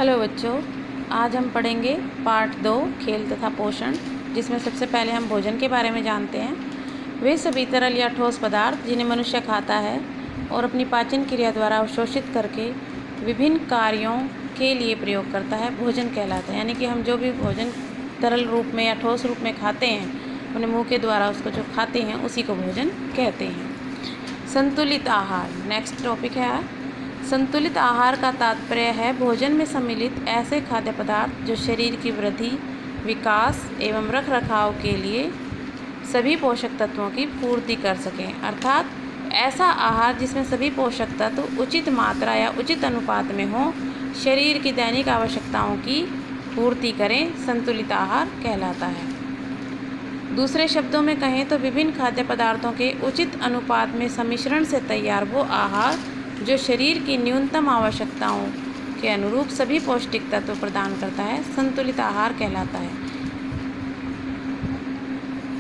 Hello बच्चों, आज हम पढ़ेंगे पार्ट 2 खेल तथा पोषण, जिसमें सबसे पहले हम भोजन के बारे में जानते हैं। वे सभी तरल या ठोस पदार्थ जिन्हें मनुष्य खाता है और अपनी पाचन क्रिया द्वारा अवशोषित करके विभिन्न कार्यों के लिए प्रयोग करता है, भोजन कहलाता है। यानी कि हम जो भी भोजन तरल रूप में या ठोस रूप में खाते हैं, अपने मुँह के द्वारा उसको जो खाते हैं उसी को भोजन कहते हैं। संतुलित आहार नेक्स्ट टॉपिक है। संतुलित आहार का तात्पर्य है भोजन में सम्मिलित ऐसे खाद्य पदार्थ जो शरीर की वृद्धि, विकास एवं रखरखाव के लिए सभी पोषक तत्वों की पूर्ति कर सकें। अर्थात ऐसा आहार जिसमें सभी पोषक तत्व उचित मात्रा या उचित अनुपात में हो, शरीर की दैनिक आवश्यकताओं की पूर्ति करें, संतुलित आहार कहलाता है। दूसरे शब्दों में कहें तो विभिन्न खाद्य पदार्थों के उचित अनुपात में सम्मिश्रण से तैयार वो आहार जो शरीर की न्यूनतम आवश्यकताओं के अनुरूप सभी पौष्टिक तत्व प्रदान करता है, संतुलित आहार कहलाता है।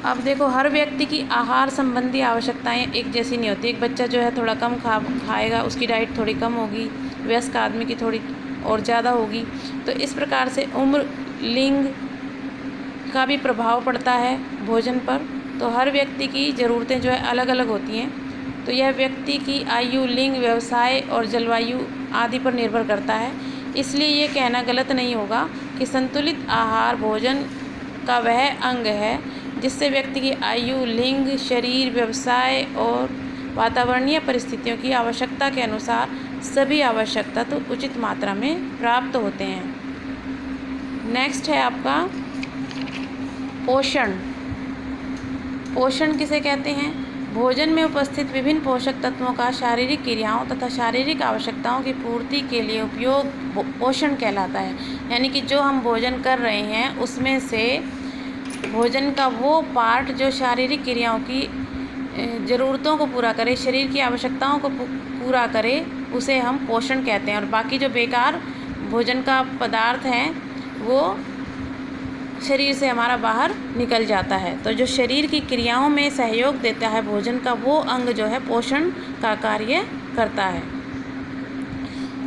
अब देखो, हर व्यक्ति की आहार संबंधी आवश्यकताएं एक जैसी नहीं होती। एक बच्चा जो है थोड़ा कम खाएगा, उसकी डाइट थोड़ी कम होगी, वयस्क आदमी की थोड़ी और ज़्यादा होगी। तो इस प्रकार से उम्र, लिंग का भी प्रभाव पड़ता है भोजन पर। तो हर व्यक्ति की ज़रूरतें जो है अलग अलग होती हैं। तो यह व्यक्ति की आयु, लिंग, व्यवसाय और जलवायु आदि पर निर्भर करता है। इसलिए ये कहना गलत नहीं होगा कि संतुलित आहार भोजन का वह अंग है जिससे व्यक्ति की आयु, लिंग, शरीर, व्यवसाय और वातावरणीय परिस्थितियों की आवश्यकता के अनुसार सभी आवश्यक तत्व उचित मात्रा में प्राप्त होते हैं। नेक्स्ट है आपका पोषण। पोषण किसे कहते हैं? भोजन में उपस्थित विभिन्न पोषक तत्वों का शारीरिक क्रियाओं तथा शारीरिक आवश्यकताओं की पूर्ति के लिए उपयोग पोषण कहलाता है। यानी कि जो हम भोजन कर रहे हैं उसमें से भोजन का वो पार्ट जो शारीरिक क्रियाओं की ज़रूरतों को पूरा करे, शरीर की आवश्यकताओं को पूरा करे, उसे हम पोषण कहते हैं। और बाकी जो बेकार भोजन का पदार्थ हैं वो शरीर से हमारा बाहर निकल जाता है। तो जो शरीर की क्रियाओं में सहयोग देता है भोजन का, वो अंग जो है पोषण का कार्य करता है।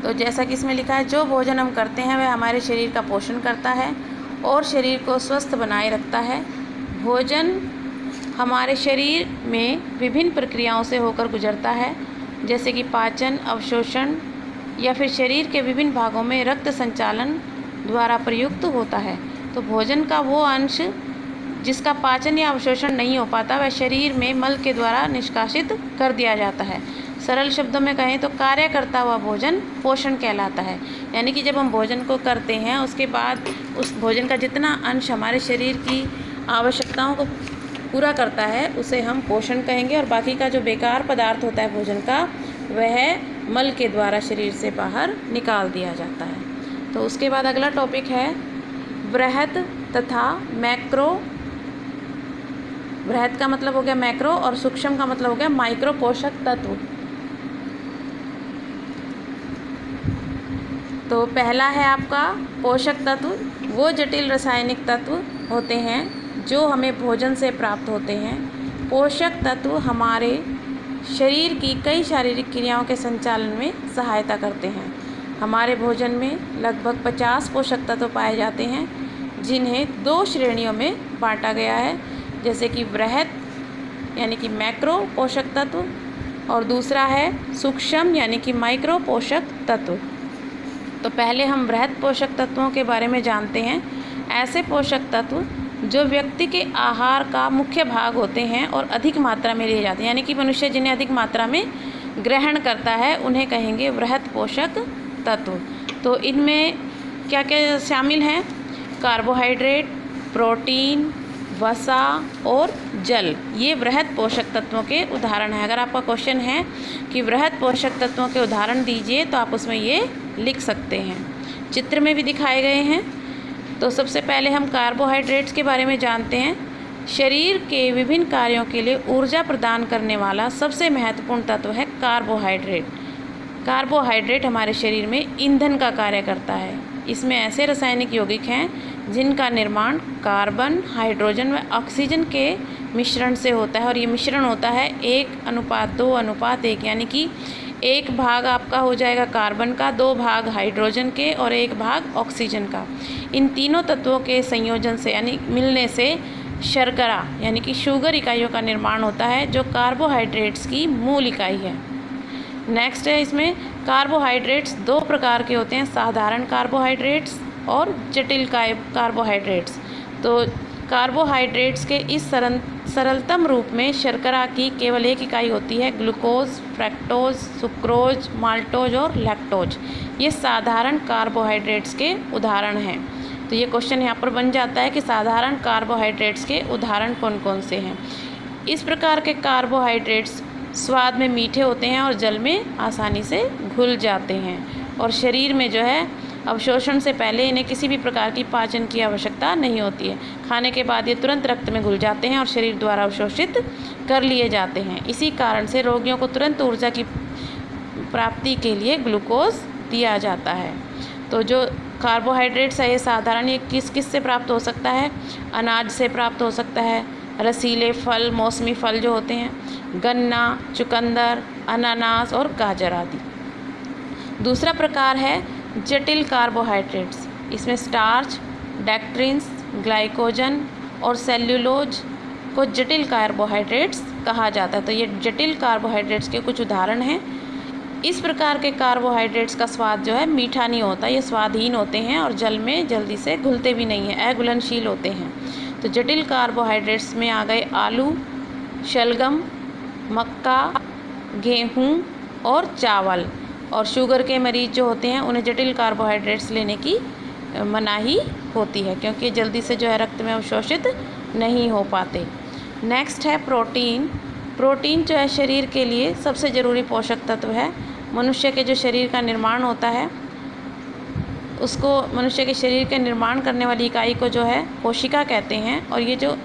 तो जैसा कि इसमें लिखा है, जो भोजन हम करते हैं वह हमारे शरीर का पोषण करता है और शरीर को स्वस्थ बनाए रखता है। भोजन हमारे शरीर में विभिन्न प्रक्रियाओं से होकर गुजरता है, जैसे कि पाचन, अवशोषण या फिर शरीर के विभिन्न भागों में रक्त संचालन द्वारा प्रयुक्त होता है। तो भोजन का वो अंश जिसका पाचन या अवशोषण नहीं हो पाता, वह शरीर में मल के द्वारा निष्कासित कर दिया जाता है। सरल शब्दों में कहें तो कार्य करता हुआ भोजन पोषण कहलाता है। यानी कि जब हम भोजन को करते हैं उसके बाद उस भोजन का जितना अंश हमारे शरीर की आवश्यकताओं को पूरा करता है उसे हम पोषण कहेंगे, और बाकी का जो बेकार पदार्थ होता है भोजन का, वह मल के द्वारा शरीर से बाहर निकाल दिया जाता है। तो उसके बाद अगला टॉपिक है बृहत तथा मैक्रो। बृहत का मतलब हो गया मैक्रो और सूक्ष्म का मतलब हो गया माइक्रो पोषक तत्व। तो पहला है आपका पोषक तत्व। वो जटिल रासायनिक तत्व होते हैं जो हमें भोजन से प्राप्त होते हैं। पोषक तत्व हमारे शरीर की कई शारीरिक क्रियाओं के संचालन में सहायता करते हैं। हमारे भोजन में लगभग 50 पोषक तत्व पाए जाते हैं, जिन्हें 2 श्रेणियों में बांटा गया है, जैसे कि बृहत यानी कि मैक्रो पोषक तत्व और दूसरा है सूक्ष्म यानी कि माइक्रो पोषक तत्व। तो पहले हम बृहत पोषक तत्वों के बारे में जानते हैं। ऐसे पोषक तत्व जो व्यक्ति के आहार का मुख्य भाग होते हैं और अधिक मात्रा में लिए जाते हैं, यानी कि मनुष्य जिन्हें अधिक मात्रा में ग्रहण करता है उन्हें कहेंगे बृहत पोषक तत्व। तो इनमें क्या क्या शामिल हैं? कार्बोहाइड्रेट, प्रोटीन, वसा और जल, ये बृहत पोषक तत्वों के उदाहरण हैं। अगर आपका क्वेश्चन है कि बृहत पोषक तत्वों के उदाहरण दीजिए तो आप उसमें ये लिख सकते हैं। चित्र में भी दिखाए गए हैं। तो सबसे पहले हम कार्बोहाइड्रेट्स के बारे में जानते हैं। शरीर के विभिन्न कार्यों के लिए ऊर्जा प्रदान करने वाला सबसे महत्वपूर्ण तत्व है कार्बोहाइड्रेट। कार्बोहाइड्रेट हमारे शरीर में ईंधन का कार्य करता है। इसमें ऐसे रासायनिक यौगिक हैं जिनका निर्माण कार्बन, हाइड्रोजन व ऑक्सीजन के मिश्रण से होता है, और ये मिश्रण होता है 1:2:1, यानी कि एक भाग आपका हो जाएगा कार्बन का, 2 भाग हाइड्रोजन के और 1 भाग ऑक्सीजन का। इन तीनों तत्वों के संयोजन से यानी मिलने से शर्करा यानी कि शुगर इकाइयों का निर्माण होता है, जो कार्बोहाइड्रेट्स की मूल इकाई है। नेक्स्ट है, इसमें कार्बोहाइड्रेट्स 2 प्रकार के होते हैं, साधारण कार्बोहाइड्रेट्स और जटिल कार्बोहाइड्रेट्स। तो कार्बोहाइड्रेट्स के इस सरलतम रूप में शर्करा की केवल एक इकाई होती है, ग्लूकोज, फ्रक्टोज, सुक्रोज, माल्टोज और लैक्टोज। ये साधारण कार्बोहाइड्रेट्स के उदाहरण हैं। तो ये क्वेश्चन यहाँ पर बन जाता है कि साधारण कार्बोहाइड्रेट्स के उदाहरण कौन कौन से हैं। इस प्रकार के कार्बोहाइड्रेट्स स्वाद में मीठे होते हैं और जल में आसानी से घुल जाते हैं, और शरीर में जो है अवशोषण से पहले इन्हें किसी भी प्रकार की पाचन की आवश्यकता नहीं होती है। खाने के बाद ये तुरंत रक्त में घुल जाते हैं और शरीर द्वारा अवशोषित कर लिए जाते हैं। इसी कारण से रोगियों को तुरंत ऊर्जा की प्राप्ति के लिए ग्लूकोज दिया जाता है। तो जो कार्बोहाइड्रेट्स है ये साधारण ये किस किस से प्राप्त हो सकता है? अनाज से प्राप्त हो सकता है, रसीले फल, मौसमी फल जो होते हैं, गन्ना, चुकंदर, अनानास और गाजर आदि। दूसरा प्रकार है जटिल कार्बोहाइड्रेट्स। इसमें स्टार्च, डेक्ट्रिन्स, ग्लाइकोजन और सेल्यूलोज को जटिल कार्बोहाइड्रेट्स कहा जाता है। तो ये जटिल कार्बोहाइड्रेट्स के कुछ उदाहरण हैं। इस प्रकार के कार्बोहाइड्रेट्स का स्वाद जो है मीठा नहीं होता, ये स्वादहीन होते हैं और जल में जल्दी से घुलते भी नहीं हैं, अघुलनशील होते हैं। तो जटिल कार्बोहाइड्रेट्स में आ गए आलू, शलगम, मक्का, गेहूँ और चावल। और शुगर के मरीज जो होते हैं उन्हें जटिल कार्बोहाइड्रेट्स लेने की मनाही होती है, क्योंकि जल्दी से जो है रक्त में अवशोषित नहीं हो पाते। नेक्स्ट है प्रोटीन। प्रोटीन जो है शरीर के लिए सबसे ज़रूरी पोषक तत्व है। मनुष्य के जो शरीर का निर्माण होता है उसको, मनुष्य के शरीर के निर्माण करने वाली इकाई को जो है कोशिका कहते हैं, और ये जो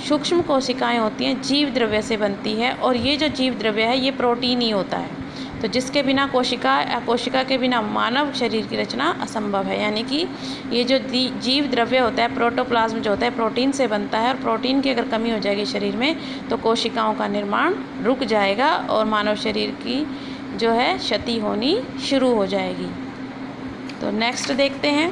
सूक्ष्म कोशिकाएं होती हैं जीव द्रव्य से बनती है, और ये जो जीव द्रव्य है ये प्रोटीन ही होता है। तो जिसके बिना कोशिका के बिना मानव शरीर की रचना असंभव है। यानी कि ये जो जीव द्रव्य होता है, प्रोटोप्लाज्म जो होता है, प्रोटीन से बनता है, और प्रोटीन की अगर कमी हो जाएगी शरीर में तो कोशिकाओं का निर्माण रुक जाएगा और मानव शरीर की जो है क्षति होनी शुरू हो जाएगी। तो नेक्स्ट देखते हैं,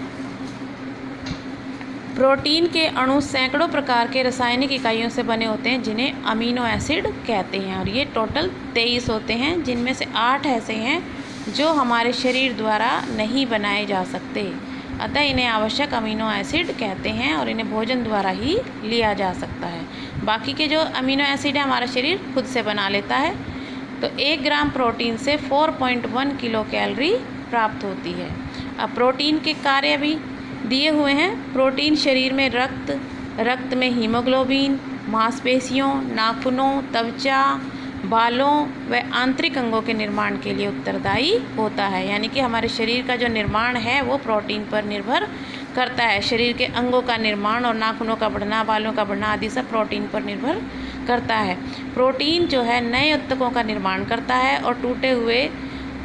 प्रोटीन के अणु सैकड़ों प्रकार के रासायनिक इकाइयों से बने होते हैं जिन्हें अमीनो एसिड कहते हैं, और ये टोटल 23 होते हैं, जिनमें से 8 ऐसे हैं जो हमारे शरीर द्वारा नहीं बनाए जा सकते। अतः इन्हें आवश्यक अमीनो एसिड कहते हैं और इन्हें भोजन द्वारा ही लिया जा सकता है। बाकी के जो अमीनो एसिड है हमारा शरीर खुद से बना लेता है। तो 1 ग्राम प्रोटीन से 4.1 किलो कैलोरी प्राप्त होती है। अब प्रोटीन के कार्य भी दिए हुए हैं। प्रोटीन शरीर में रक्त में हीमोग्लोबिन, मांसपेशियों, नाखूनों, त्वचा, बालों व आंतरिक अंगों के निर्माण के लिए उत्तरदायी होता है। यानी कि हमारे शरीर का जो निर्माण है वो प्रोटीन पर निर्भर करता है। शरीर के अंगों का निर्माण और नाखूनों का बढ़ना, बालों का बढ़ना आदि सब प्रोटीन पर निर्भर करता है। प्रोटीन जो है नए ऊतकों का निर्माण करता है और टूटे हुए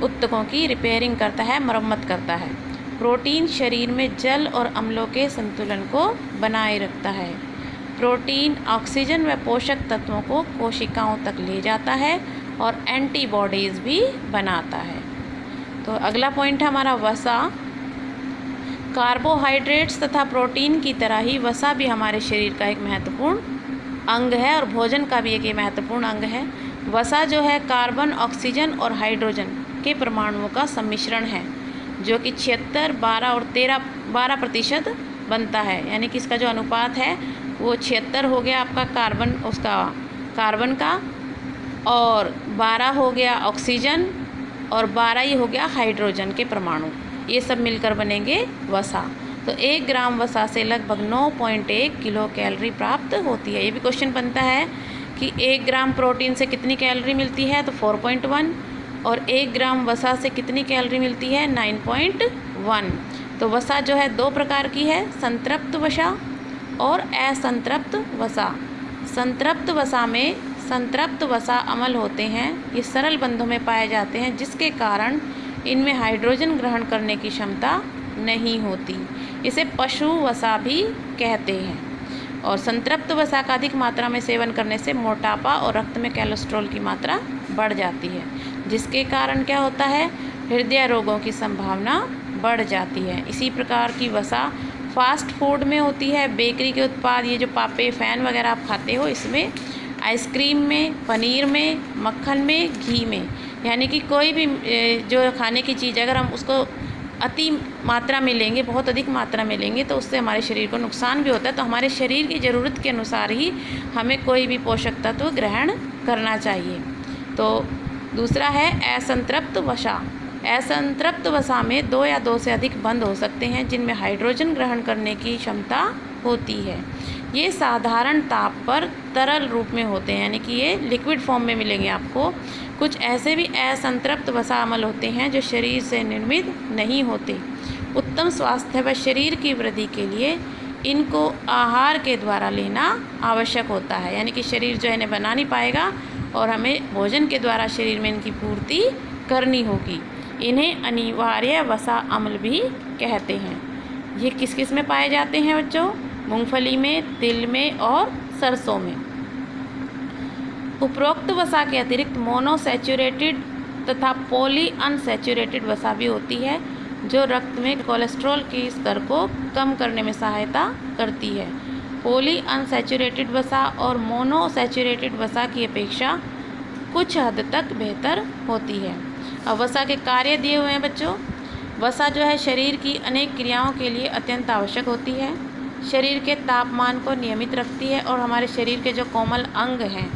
ऊतकों की रिपेयरिंग करता है, मरम्मत करता है। प्रोटीन शरीर में जल और अम्लों के संतुलन को बनाए रखता है। प्रोटीन ऑक्सीजन व पोषक तत्वों को कोशिकाओं तक ले जाता है और एंटीबॉडीज़ भी बनाता है। तो अगला पॉइंट है हमारा वसा। कार्बोहाइड्रेट्स तथा प्रोटीन की तरह ही वसा भी हमारे शरीर का एक महत्वपूर्ण अंग है और भोजन का भी एक महत्वपूर्ण अंग है। वसा जो है कार्बन, ऑक्सीजन और हाइड्रोजन के परमाणुओं का सम्मिश्रण है, जो कि 76, 12 और 12% बनता है। यानी कि इसका जो अनुपात है वो 76 हो गया आपका कार्बन का, और 12 हो गया ऑक्सीजन, और 12 ही हो गया हाइड्रोजन के परमाणु। ये सब मिलकर बनेंगे वसा। तो 1 ग्राम वसा से लगभग 9.1 किलो कैलोरी प्राप्त होती है। ये भी क्वेश्चन बनता है कि 1 ग्राम प्रोटीन से कितनी कैलोरी मिलती है, तो 4.1, और 1 ग्राम वसा से कितनी कैलोरी मिलती है, 9.1। तो वसा जो है 2 प्रकार की है, संतृप्त वसा और असंतृप्त वसा। संतृप्त वसा में संतृप्त वसा अम्ल होते हैं। ये सरल बंधों में पाए जाते हैं, जिसके कारण इनमें हाइड्रोजन ग्रहण करने की क्षमता नहीं होती। इसे पशु वसा भी कहते हैं। और संतृप्त वसा का अधिक मात्रा में सेवन करने से मोटापा और रक्त में कोलेस्ट्रॉल की मात्रा बढ़ जाती है। जिसके कारण क्या होता है, हृदय रोगों की संभावना बढ़ जाती है। इसी प्रकार की वसा फास्ट फूड में होती है, बेकरी के उत्पाद, ये जो पापे, फैन वगैरह आप खाते हो, इसमें, आइसक्रीम में, पनीर में, मक्खन में, घी में, यानी कि कोई भी जो खाने की चीज़ अगर हम उसको अति मात्रा में लेंगे, बहुत अधिक मात्रा में लेंगे, तो उससे हमारे शरीर को नुकसान भी होता है। तो हमारे शरीर की ज़रूरत के अनुसार ही हमें कोई भी पोषक तत्व ग्रहण करना चाहिए। तो दूसरा है असंतृप्त वसा। असंतृप्त वसा में 2 या 2 से अधिक बंध हो सकते हैं जिनमें हाइड्रोजन ग्रहण करने की क्षमता होती है। ये साधारण ताप पर तरल रूप में होते हैं, यानी कि ये लिक्विड फॉर्म में मिलेंगे आपको। कुछ ऐसे भी असंतृप्त वसा अम्ल होते हैं जो शरीर से निर्मित नहीं होते। उत्तम स्वास्थ्य व शरीर की वृद्धि के लिए इनको आहार के द्वारा लेना आवश्यक होता है, यानी कि शरीर जो है इन्हें बना नहीं पाएगा और हमें भोजन के द्वारा शरीर में इनकी पूर्ति करनी होगी। इन्हें अनिवार्य वसा अम्ल भी कहते हैं। ये किस किस में पाए जाते हैं बच्चों? मूंगफली में, तिल में और सरसों में। उपरोक्त वसा के अतिरिक्त मोनोसैचुरेटेड तथा पॉली अनसैचुरेटेड वसा भी होती है जो रक्त में कोलेस्ट्रॉल के स्तर को कम करने में सहायता करती है। पॉली अनसैचुरेटेड वसा और मोनोसैचुरेटेड वसा की अपेक्षा कुछ हद तक बेहतर होती है। अब वसा के कार्य दिए हुए हैं बच्चों। वसा जो है शरीर की अनेक क्रियाओं के लिए अत्यंत आवश्यक होती है। शरीर के तापमान को नियमित रखती है और हमारे शरीर के जो कोमल अंग हैं,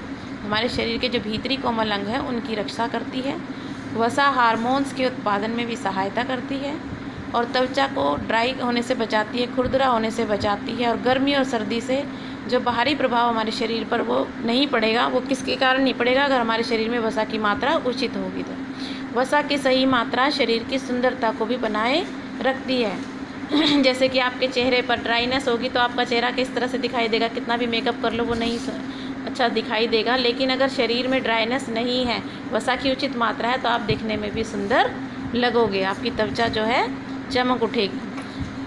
हमारे शरीर के जो भीतरी कोमल अंग हैं, उनकी रक्षा करती है। वसा हार्मोन्स के उत्पादन में भी सहायता करती है और त्वचा को ड्राई होने से बचाती है, खुरदरा होने से बचाती है और गर्मी और सर्दी से जो बाहरी प्रभाव हमारे शरीर पर वो नहीं पड़ेगा। वो किसके कारण नहीं पड़ेगा? अगर हमारे शरीर में वसा की मात्रा उचित होगी तो। वसा की सही मात्रा शरीर की सुंदरता को भी बनाए रखती है। जैसे कि आपके चेहरे पर ड्राइनेस होगी तो आपका चेहरा किस तरह से दिखाई देगा? कितना भी मेकअप कर लो वो नहीं अच्छा दिखाई देगा। लेकिन अगर शरीर में ड्राइनेस नहीं है, वसा की उचित मात्रा है, तो आप दिखने में भी सुंदर लगोगे, आपकी त्वचा जो है चमक उठेगी।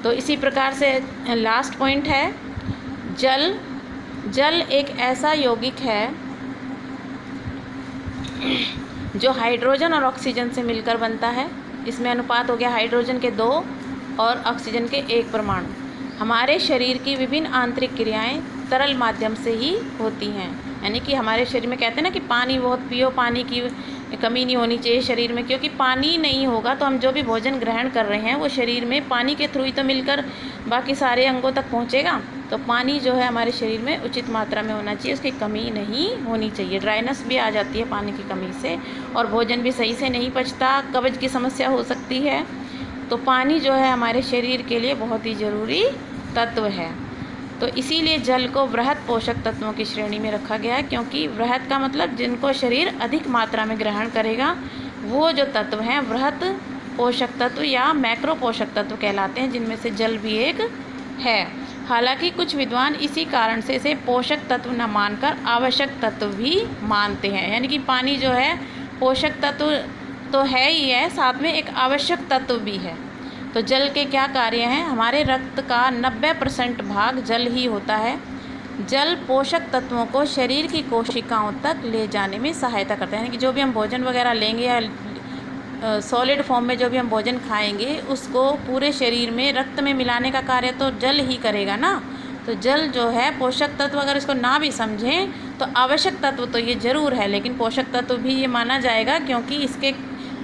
तो इसी प्रकार से लास्ट पॉइंट है जल। जल एक ऐसा यौगिक है जो हाइड्रोजन और ऑक्सीजन से मिलकर बनता है। इसमें अनुपात हो गया हाइड्रोजन के 2 और ऑक्सीजन के 1 परमाणु। हमारे शरीर की विभिन्न आंतरिक क्रियाएं तरल माध्यम से ही होती हैं, यानी कि हमारे शरीर में कहते हैं ना कि पानी बहुत पियो, पानी की कमी नहीं होनी चाहिए शरीर में, क्योंकि पानी नहीं होगा तो हम जो भी भोजन ग्रहण कर रहे हैं वो शरीर में पानी के थ्रू ही तो मिलकर बाकी सारे अंगों तक पहुँचेगा। तो पानी जो है हमारे शरीर में उचित मात्रा में होना चाहिए, उसकी कमी नहीं होनी चाहिए। ड्राइनेस भी आ जाती है पानी की कमी से और भोजन भी सही से नहीं पचता, कब्ज की समस्या हो सकती है। तो पानी जो है हमारे शरीर के लिए बहुत ही ज़रूरी तत्व है। तो इसीलिए जल को वृहत पोषक तत्वों की श्रेणी में रखा गया है, क्योंकि वृहत का मतलब जिनको शरीर अधिक मात्रा में ग्रहण करेगा वो जो तत्व हैं वृहत पोषक तत्व या मैक्रो पोषक तत्व कहलाते हैं, जिनमें से जल भी एक है। हालांकि कुछ विद्वान इसी कारण से इसे पोषक तत्व न मानकर आवश्यक तत्व भी मानते हैं, यानी कि पानी जो है पोषक तत्व तो है ही है, साथ में एक आवश्यक तत्व भी है। तो जल के क्या कार्य हैं? हमारे रक्त का 90% भाग जल ही होता है। जल पोषक तत्वों को शरीर की कोशिकाओं तक ले जाने में सहायता करता है, यानी कि जो भी हम भोजन वगैरह लेंगे या सॉलिड फॉर्म में जो भी हम भोजन खाएंगे उसको पूरे शरीर में रक्त में मिलाने का कार्य तो जल ही करेगा ना। तो जल जो है पोषक तत्व, अगर इसको ना भी समझें तो आवश्यक तत्व तो ये ज़रूर है, लेकिन पोषक तत्व भी ये माना जाएगा, क्योंकि इसके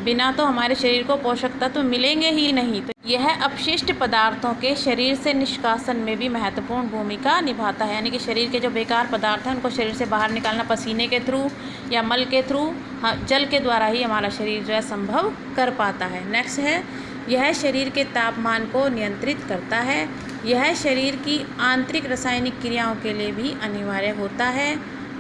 बिना तो हमारे शरीर को पोषक तत्व मिलेंगे ही नहीं। तो यह अपशिष्ट पदार्थों के शरीर से निष्कासन में भी महत्वपूर्ण भूमिका निभाता है, यानी कि शरीर के जो बेकार पदार्थ हैं उनको शरीर से बाहर निकालना पसीने के थ्रू या मल के थ्रू, जल के द्वारा ही हमारा शरीर जो है संभव कर पाता है। नेक्स्ट है, यह शरीर के तापमान को नियंत्रित करता है। यह शरीर की आंतरिक रासायनिक क्रियाओं के लिए भी अनिवार्य होता है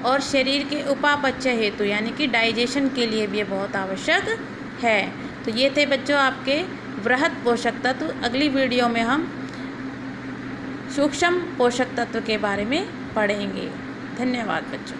और शरीर के उपापचय हेतु यानी कि डाइजेशन के लिए भी बहुत आवश्यक है। तो ये थे बच्चों आपके वृहत पोषक तत्व। अगली वीडियो में हम सूक्ष्म पोषक तत्व के बारे में पढ़ेंगे। धन्यवाद बच्चों।